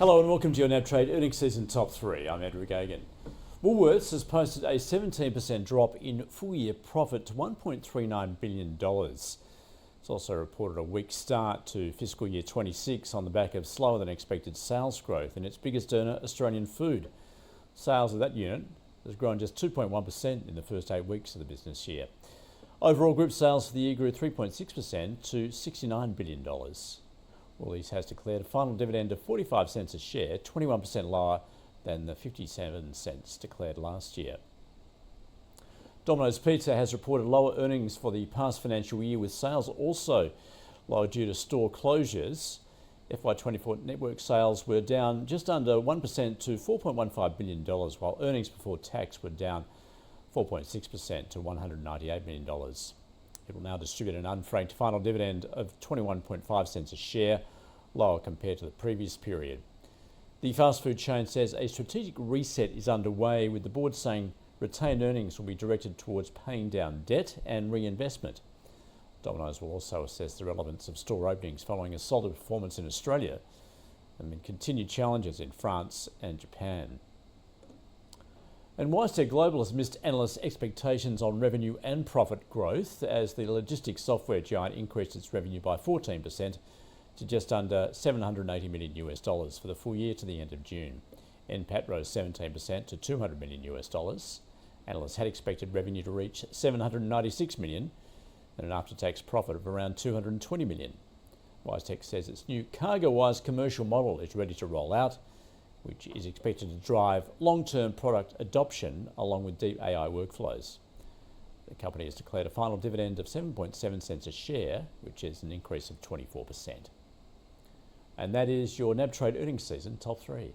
Hello and welcome to your NAB Trade Earnings Season Top 3. I'm Edward Gagan. Woolworths has posted a 17% drop in full-year profit to $1.39 billion. It's also reported a weak start to fiscal year 26 on the back of slower than expected sales growth in its biggest earner, Australian Food. Sales of that unit has grown just 2.1% in the first 8 weeks of the business year. Overall group sales for the year grew 3.6% to $69 billion. Woolies has declared a final dividend of 45 cents a share, 21% lower than the 57 cents declared last year. Domino's Pizza has reported lower earnings for the past financial year, with sales also lower due to store closures. FY24 network sales were down just under 1% to $4.15 billion, while earnings before tax were down 4.6% to $198 million. It will now distribute an unfranked final dividend of 21.5 cents a share, lower compared to the previous period. The fast food chain says a strategic reset is underway, with the board saying retained earnings will be directed towards paying down debt and reinvestment. Domino's will also assess the relevance of store openings following a solid performance in Australia amid continued challenges in France and Japan. And WiseTech Global has missed analysts' expectations on revenue and profit growth as the logistics software giant increased its revenue by 14% to just under $780 million for the full year to the end of June. NPAT rose 17% to $200 million. Analysts had expected revenue to reach $796 million and an after-tax profit of around $220 million. WiseTech says its new CargoWise commercial model is ready to roll out, which is expected to drive long-term product adoption along with deep AI workflows. The company has declared a final dividend of 7.7 cents a share, which is an increase of 24%. And that is your NAB Trade Earnings Season Top 3.